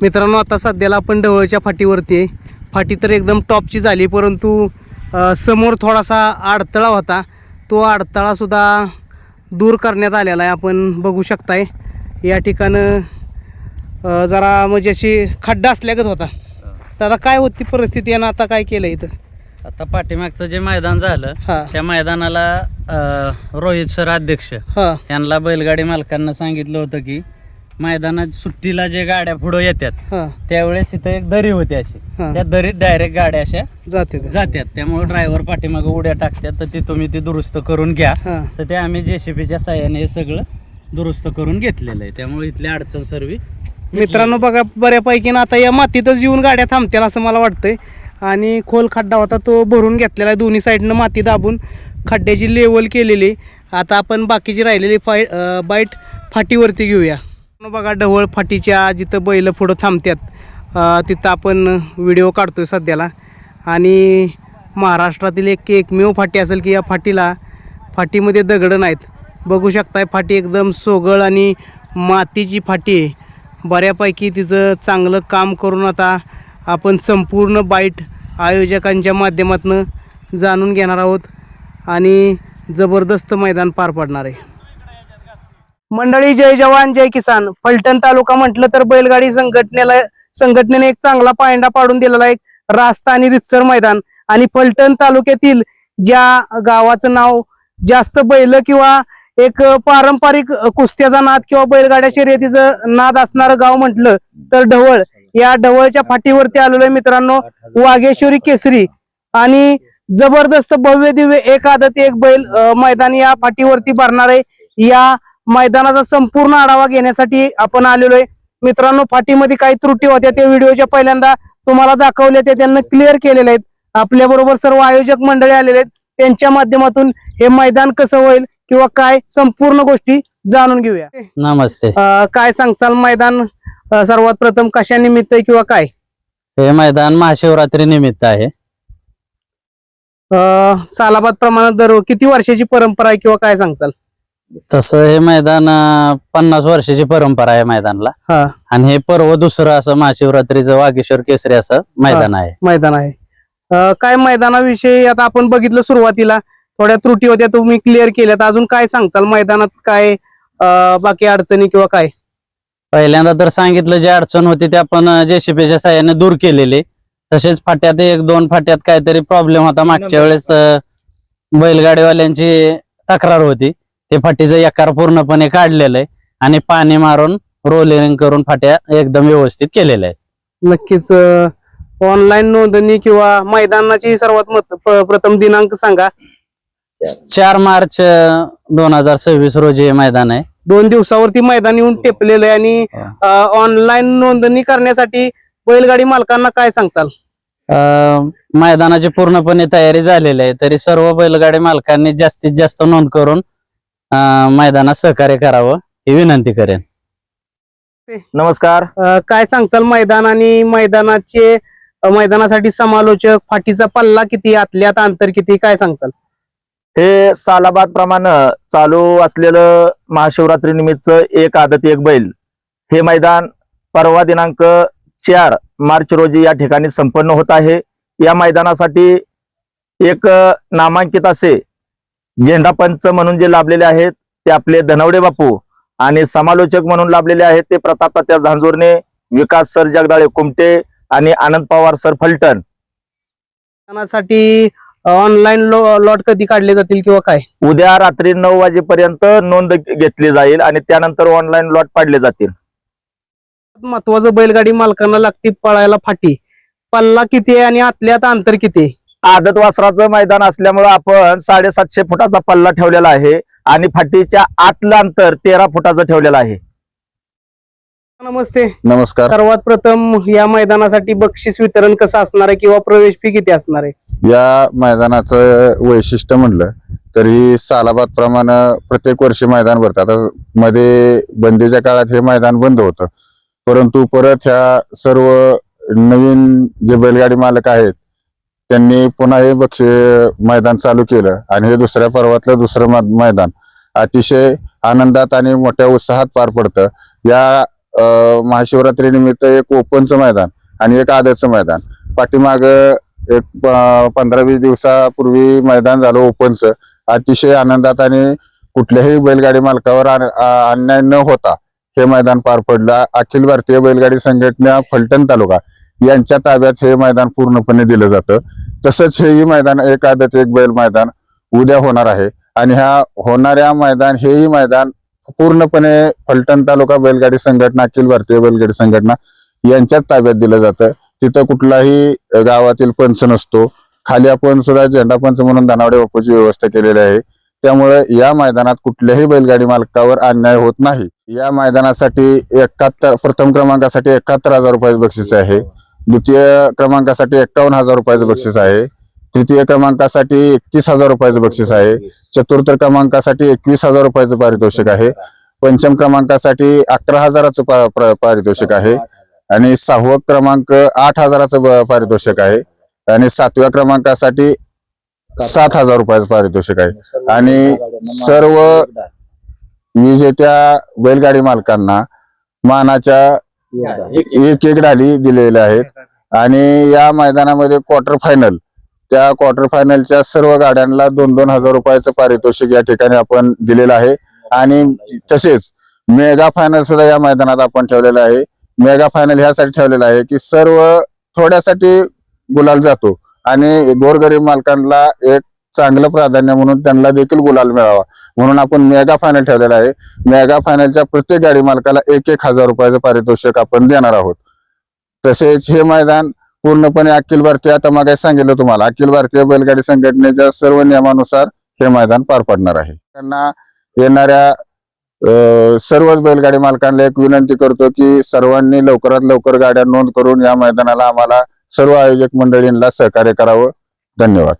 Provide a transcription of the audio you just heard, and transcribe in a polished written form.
मित्रांनो, आता सध्याला आपण ढवळच्या फाटीवरती आहे. फाटी तर एकदम टॉपची झाली, परंतु समोर थोडासा अडथळा होता. तो अडथळासुद्धा दूर करण्यात आलेला आहे. आपण बघू शकताय या ठिकाणं जरा म्हणजे अशी खड्डा असल्यागत होता. तर आता काय होती परिस्थिती आणि आता काय केलं इथं? आता पाठीमागचं जे मैदान झालं त्या मैदानाला रोहित सर अध्यक्ष यांना बैलगाडी मालकांना सांगितलं होतं की मैदानात सुट्टीला जे गाड्या पुढे येतात त्यावेळेस इथं एक दरी होती अशी, त्या दरीत डायरेक्ट गाड्या अशा जात्यात. त्यामुळे ड्रायव्हर पाठीमागं उड्या टाकतात. तर ती तुम्ही ती दुरुस्त करून घ्या. तर ते आम्ही JCBच्या साह्याने हे सगळं दुरुस्त करून घेतलेलं आहे. त्यामुळे इथली अडचण सर्व मित्रांनो बघा, बऱ्यापैकी ना आता या मातीतच येऊन गाड्या थांबतील असं मला वाटतंय. आणि खोल खड्डा होता तो भरून घेतलेला आहे. दोन्ही साईडनं माती दाबून खड्ड्याची लेवल केलेली. आता आपण बाकीची राहिलेली बाईट फाटीवरती घेऊया. बघा, ढवळ फाटीच्या जिथं बैल पुढं थांबतात तिथं आपण व्हिडिओ काढतोय सध्याला. आणि महाराष्ट्रातील एकमेव फाटी असेल की या फाटीमध्ये दगडं नाहीत. बघू शकताय, फाटी एकदम सोगळ आणि मातीची फाटी आहे. बऱ्यापैकी तिचं चांगलं काम करून आता आपण संपूर्ण बाईट आयोजकांच्या माध्यमातून जाणून घेणार आहोत आणि जबरदस्त मैदान पार पडणार आहे. मंडळी, जय जवान जय किसान. फलटण तालुका म्हटलं तर बैलगाडी संघटनेने एक चांगला पायंडा पाडून दिलेला एक रास्त आणि रितसर मैदान. आणि फलटण तालुक्यातील ज्या गावाचं नाव जास्त बैल किंवा एक पारंपरिक कुस्त्याचा नाद किंवा बैलगाड्या शर्यतीचं नाद असणारं गाव म्हटलं तर ढवळ. या ढवळच्या फाटीवरती आलेलो आहे मित्रांनो. वाघेश्वरी केसरी आणि जबरदस्त भव्य दिव्य एक आदत एक बैल मैदान या फाटीवरती भरणार आहे. या मैदानाचा संपूर्ण आढावा घेण्यासाठी आपण आलेलो आहे मित्रांनो. फाटीमध्ये काही त्रुटी होत्या ते व्हिडिओच्या पहिल्यांदा तुम्हाला दाखवल्या, ते त्यांना क्लिअर केलेले आहेत. आपल्या बरोबर सर्व आयोजक मंडळी आलेले आहेत. त्यांच्या माध्यमातून हे मैदान कसं होईल किंवा काय संपूर्ण गोष्टी जाणून घेऊया. नमस्ते. काय सांगचाल, मैदान सर्वात प्रथम कशा निमित्त आहे किंवा काय? हे मैदान महाशिवरात्री निमित्त आहे. सालाबाद प्रमाणात किती वर्षाची परंपरा आहे किंवा काय सांगचाल? तसं हे मैदान 50 वर्षाची परंपरा आहे मैदानला. आणि हे पर्व दुसरं असं महाशिवरात्रीचं वाघेश्वर केसरी असं मैदान आहे. काय मैदानाविषयी आता आपण बघितलं, सुरुवातीला थोड्या त्रुटी होत्या, तुम्ही क्लिअर केल्यात. अजून काय सांगचाल मैदानात, काय बाकी अडचणी किंवा काय? पहिल्यांदा तर सांगितलं जी अडचण होती ते आपण JCBच्या साह्याने दूर केलेली. तसेच फाट्यात 1-2 फाट्यात काहीतरी प्रॉब्लेम होता. मागच्या वेळेस बैलगाडीवाल्यांची तक्रार होती. ते फाटीचं एकार पूर्णपणे काढलेलं आहे आणि पाणी मारून रोलिंग करून फाट्या एकदम व्यवस्थित केलेल्या आहेत. नक्कीच. ऑनलाईन नोंदणी किंवा मैदानाची सर्वात प्रथम दिनांक सांगा. 4 मार्च 2026 रोजी हे मैदान आहे. 2 दिवसावरती मैदान येऊन टेपलेलं आहे. आणि ऑनलाईन नोंदणी करण्यासाठी बैलगाडी मालकांना काय सांगचाल? मैदानाची पूर्णपणे तयारी झालेली आहे. तरी सर्व बैलगाडी मालकांनी जास्तीत जास्त नोंद करून मैदानात सहकार्य करावं ही विनंती करेन. नमस्कार. काय सांगचाल मैदान आणि मैदानासाठी समालोचक, फाटीचा पल्ला किती, आतल्यात अंतर किती, काय सांगचाल? हे सालाबाद प्रमाणे चालू असलेलं महाशिवरात्री निमित्त एक आदत एक बैल हे मैदान परवा दिनांक 4 मार्च रोजी या ठिकाणी संपन्न होत आहे. या मैदानासाठी एक नामांकित असे झेंडापंच म्हणून जे लाभलेले आहेत ते आपले धनवडे बापू आणि समालोचक म्हणून लाभलेले आहेत ते प्रताप तात्या झांजुर्णे, विकास सर जगदाळे कुमटे आणि आनंद पवार सर फलटण. मैदानासाठी ऑनलाईन लॉट कधी काढले जातील किंवा काय? उद्या रात्री 9 वाजेपर्यंत नोंद घेतली जाईल आणि त्यानंतर ऑनलाईन लॉट पाडले जातील. महत्वाचं, बैलगाडी मालकांना लागते पळायला फाटी. पल्ला किती आहे आणि आतल्यात अंतर किती आहे? आदत वासराचं मैदान असल्यामुळे आपण 750 फुटाचा पल्ला ठेवलेला आहे आणि फाटीच्या आतलं अंतर 13 फुटाचं ठेवलेलं आहे. नमस्ते. नमस्कार. सर्वात प्रथम या मैदानासाठी बक्षीस वितरण कसं असणार आहे किंवा प्रवेश फी किती असणार आहे? या मैदानाचं वैशिष्ट्य म्हणलं तरी सालाबाद प्रमाणे प्रत्येक वर्षी मैदान भरतात. मध्ये बंदीच्या काळात हे मैदान बंद होतं, परंतु परत ह्या सर्व नवीन जे बैलगाडी मालक आहेत त्यांनी पुन्हा हे मैदान चालू केलं आणि हे दुसऱ्या पर्वातलं दुसरं मैदान अतिशय आनंदात आणि मोठ्या उत्साहात पार पडतं. या महाशिवरात्री निमित्त एक ओपनचं मैदान आणि एक आदतचं मैदान पाठीमाग एक 15-20 दिवसापूर्वी मैदान झालं ओपनचं. अतिशय आनंदात आणि कुठल्याही बैलगाडी मालकावर अन्याय न होता हे मैदान पार पडलं. अखिल भारतीय बैलगाडी संघटना फलटण तालुका यांच्या ताब्यात हे मैदान पूर्णपणे दिलं जातं. तसंच हेही मैदान एक आदत एक बैल मैदान उद्या होणार आहे आणि ह्या होणाऱ्या मैदान हेही मैदान पूर्णपणे फलटण तालुका बैलगाडी संघटना अखिल भारतीय बैलगाडी संघटना यांच्याच ताब्यात दिलं जातं. तिथं कुठलाही गावातील पंच नसतो. खाली आपण सुद्धा झेंडा पंच म्हणून दानावडे बापूची व्यवस्था केलेली आहे. त्यामुळे या मैदानात कुठल्याही बैलगाडी मालकावर अन्याय होत नाही. या मैदानासाठी प्रथम क्रमांकासाठी 71,000 रुपयाचं बक्षीस आहे. द्वितीय क्रमांकासाठी 51,000 रुपयाचं बक्षीस आहे. तृतीय क्रमांकासाठी 31,000 रुपयाचं बक्षीस आहे. चतुर्थ क्रमांकासाठी 21,000 रुपयाचं पारितोषिक आहे. पंचम क्रमांकासाठी 11,000चं पारितोषिक आहे आणि 6वा क्रमांक 8,000चं पारितोषिक आहे आणि 7व्या क्रमांकासाठी 7,000 रुपयाचं पारितोषिक आहे आणि सर्व विजेत्या बैलगाडी मालकांना मानाच्या एक डाली दिलेल्या आहेत आणि या मैदानामध्ये त्या क्वार्टर फायनलच्या सर्व गाड्यांना 2,000 रुपयाचं पारितोषिक या ठिकाणी आपण दिलेलं आहे आणि तसेच मेगा फायनल सुद्धा या मैदानात आपण ठेवलेलं आहे. मेगा फायनल ह्यासाठी ठेवलेला आहे की सर्व थोड्यासाठी गुलाल जातो आणि गोरगरीब मालकांना एक चांगलं प्राधान्य म्हणून त्यांना देखील गुलाल मिळावा म्हणून आपण मेगा फायनल ठेवलेला आहे. मेगा फायनलच्या प्रत्येक गाडी मालकाला 1,000 रुपयाचं पारितोषिक आपण देणार आहोत. तसेच हे मैदान पूर्णपणे अखिल भारतीय, आता मग सांगितलं तुम्हाला, अखिल भारतीय बैलगाडी संघटनेच्या सर्व नियमानुसार हे मैदान पार पडणार आहे. त्यांना येणाऱ्या सर्वच बैलगाडी मालकांना एक विनंती करतो की सर्वांनी लवकरात लवकर गाड्या नोंद करून या मैदानाला आम्हाला सर्व आयोजक मंडळींना सहकार्य करावं. धन्यवाद.